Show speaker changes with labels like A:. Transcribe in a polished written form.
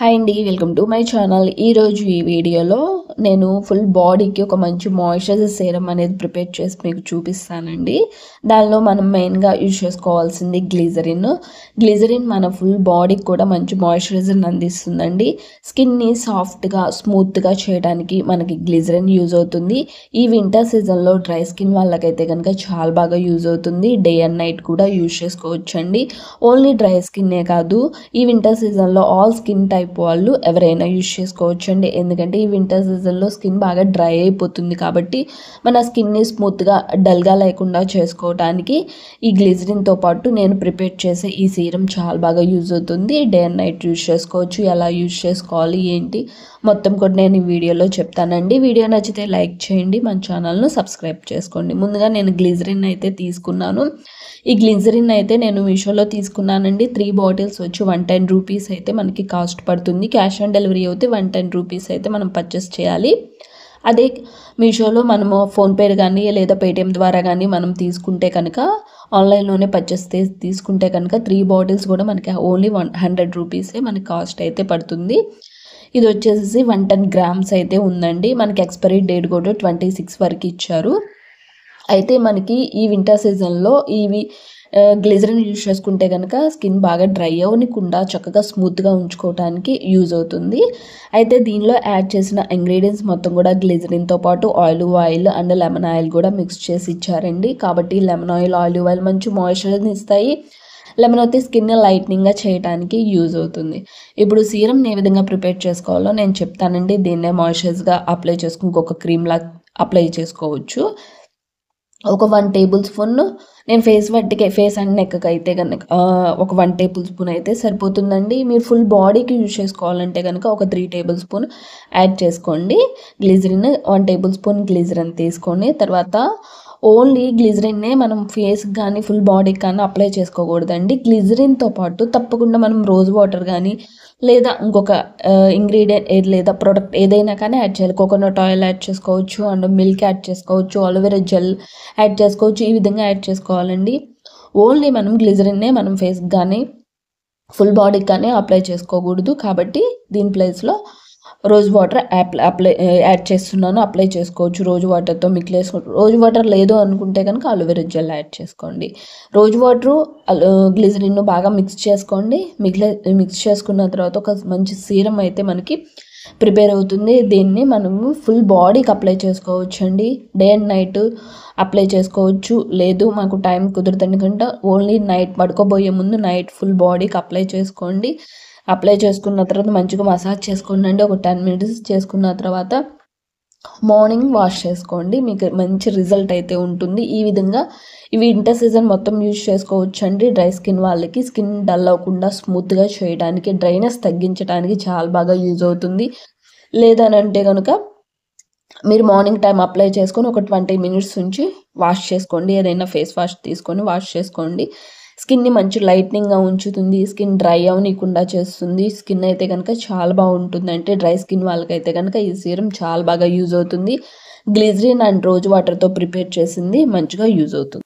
A: Hi అండి, welcome to my channel. ఈరోజు ఈ వీడియోలో నేను ఫుల్ బాడీకి ఒక మంచి మాయిశ్చరైజర్ సీరం అనేది ప్రిపేర్ చేసి మీకు చూపిస్తానండి. దానిలో మనం మెయిన్గా యూజ్ చేసుకోవాల్సింది గ్లిజరిన్ మన ఫుల్ బాడీకి కూడా మంచి మాయిశ్చరైజర్ని అందిస్తుందండి. స్కిన్ని సాఫ్ట్గా స్మూత్గా చేయడానికి మనకి గ్లిజరిన్ యూజ్ అవుతుంది. ఈ వింటర్ సీజన్లో డ్రై స్కిన్ వాళ్ళకైతే కనుక చాలా బాగా యూజ్ అవుతుంది. డే అండ్ నైట్ కూడా యూజ్ చేసుకోవచ్చు అండి. ఓన్లీ డ్రై స్కిన్నే కాదు, ఈ వింటర్ సీజన్లో ఆల్ స్కిన్ టైప్ వాళ్ళు ఎవరైనా యూజ్ చేసుకోవచ్చు అండి. ఎందుకంటే ఈ వింటర్ సీజన్లో స్కిన్ బాగా డ్రై అయిపోతుంది కాబట్టి మన స్కిన్ని స్మూత్గా డల్గా లేకుండా చేసుకోవడానికి ఈ గ్లిజరిన్తో పాటు నేను ప్రిపేర్ చేసే ఈ సీరం చాలా బాగా యూజ్ అవుతుంది. డే అండ్ నైట్ యూజ్ చేసుకోవచ్చు. ఎలా యూజ్ చేసుకోవాలి ఏంటి మొత్తం కూడా నేను ఈ వీడియోలో చెప్తానండి. వీడియో నచ్చితే లైక్ చేయండి, మన ఛానల్ను సబ్స్క్రైబ్ చేసుకోండి. ముందుగా నేను గ్లిజరిన్ అయితే తీసుకున్నాను. ఈ గ్లిజరిన్ అయితే నేను మీషోలో తీసుకున్నానండి. 3 బాటిల్స్ వచ్చి 110 రూపీస్ అయితే మనకి కాస్ట్ పడుతుంది. క్యాష్ ఆన్ డెలివరీ అయితే 110 రూపీస్ అయితే మనం పర్చేస్ చేయాలి. అదే మీషోలో మనము ఫోన్పే కానీ లేదా పేటిఎం ద్వారా కానీ మనం తీసుకుంటే కనుక ఆన్లైన్లోనే పర్చేస్ తీసుకుంటే కనుక 3 బాటిల్స్ కూడా మనకి ఓన్లీ 100 రూపీసే మనకి కాస్ట్ అయితే పడుతుంది. ఇది వచ్చేసి 110 గ్రామ్స్ అయితే ఉందండి. మనకి ఎక్స్పైరీ డేట్ కూడా 26 వరకు ఇచ్చారు. అయితే మనకి ఈ వింటర్ సీజన్లో ఇవి గ్లిజరిన్ యూజ్ చేసుకుంటే కనుక స్కిన్ బాగా డ్రై అవ్వకుండా చక్కగా స్మూత్గా ఉంచుకోవడానికి యూజ్ అవుతుంది. అయితే దీనిలో యాడ్ చేసిన ఇంగ్రీడియంట్స్ మొత్తం కూడా గ్లిజరిన్తో పాటు olive oil and lemon oil కూడా మిక్స్ చేసి ఇచ్చారండి. కాబట్టి లెమన్ ఆయిల్, ఆలివ్ ఆయిల్ మంచి మాయిశ్చరైజర్ని ఇస్తాయి. లెమన్ అయితే స్కిన్ లైట్నింగ్గా చేయడానికి యూజ్ అవుతుంది. ఇప్పుడు సీరం ఏ విధంగా ప్రిపేర్ చేసుకోవాలో నేను చెప్తానండి. దీన్నే మాయిశ్చరైజర్గా అప్లై చేసుకుని ఇంకొక క్రీమ్లా అప్లై చేసుకోవచ్చు. ఒక 1 టేబుల్ స్పూన్ నేను ఫేస్ అండ్ నెక్కి అయితే కనుక ఒక 1 టేబుల్ స్పూన్ అయితే సరిపోతుందండి. మీరు ఫుల్ బాడీకి యూజ్ చేసుకోవాలంటే కనుక ఒక 3 టేబుల్ స్పూన్ యాడ్ చేసుకోండి. 1 టేబుల్ స్పూన్ గ్లిజరిన్ తీసుకొని తర్వాత ఓన్లీ గ్లిజరిన్నే మనం ఫేస్కి కానీ ఫుల్ బాడీకి కానీ అప్లై చేసుకోకూడదండి. గ్లిజరిన్తో పాటు తప్పకుండా మనం రోజ్ వాటర్ కానీ లేదా ఇంకొక ఇంగ్రీడియంట్ లేదా ప్రోడక్ట్ ఏదైనా కానీ యాడ్ చేయాలి. కోకోనట్ ఆయిల్ యాడ్ చేసుకోవచ్చు, అండ్ మిల్క్ యాడ్ చేసుకోవచ్చు, అలోవెరా జెల్ యాడ్ చేసుకోవచ్చు. ఈ విధంగా యాడ్ చేసుకోవాలండి. ఓన్లీ మనం గ్లిజరిన్నే మనం ఫేస్కి కానీ ఫుల్ బాడీకి కానీ అప్లై చేసుకోకూడదు. కాబట్టి దీని ప్లేస్లో రోజ్ వాటర్ యాడ్ చేస్తున్నాను. అప్లై చేసుకోవచ్చు రోజ్ వాటర్తో మిక్స్ చేసుకోండి. రోజ్ వాటర్ లేదు అనుకుంటే కనుక అలోవెరా జెల్ యాడ్ చేసుకోండి. రోజ్ వాటరు గ్లిజరిన్ బాగా మిక్స్ చేసుకోండి. మిక్స్ చేసుకున్న తర్వాత ఒక మంచి సీరం అయితే మనకి ప్రిపేర్ అవుతుంది. దీన్ని మనము ఫుల్ బాడీకి అప్లై చేసుకోవచ్చు అండి. డే అండ్ నైట్ అప్లై చేసుకోవచ్చు. లేదు మాకు టైం కుదరదు కంటే ఓన్లీ నైట్ పడుకోబోయే ముందు నైట్ ఫుల్ బాడీకి అప్లై చేసుకోండి. అప్లై చేసుకున్న తర్వాత మంచిగా మసాజ్ చేసుకోండి అండి. ఒక 10 మినిట్స్ చేసుకున్న తర్వాత మార్నింగ్ వాష్ చేసుకోండి. మీకు మంచి రిజల్ట్ అయితే ఉంటుంది. ఈ విధంగా ఇవి వింటర్ సీజన్ మొత్తం యూజ్ చేసుకోవచ్చు అండి. డ్రై స్కిన్ వాళ్ళకి స్కిన్ డల్ అవ్వకుండా స్మూత్గా చేయడానికి, డ్రైనెస్ తగ్గించడానికి చాలా బాగా యూజ్ అవుతుంది. లేదనంటే కనుక మీరు మార్నింగ్ టైం అప్లై చేసుకొని ఒక 20 మినిట్స్ నుంచి వాష్ చేసుకోండి. ఏదైనా ఫేస్ వాష్ తీసుకొని వాష్ చేసుకోండి. స్కిన్ని మంచి లైట్నింగ్గా ఉంచుతుంది. స్కిన్ డ్రై అవ్వకుండా చేస్తుంది. స్కిన్ అయితే కనుక చాలా బాగుంటుంది. అంటే డ్రై స్కిన్ వాళ్ళకైతే కనుక ఈ సీరం చాలా బాగా యూజ్ అవుతుంది. గ్లిజరిన్ అండ్ రోజ్ వాటర్తో ప్రిపేర్ చేసింది మంచిగా యూజ్ అవుతుంది.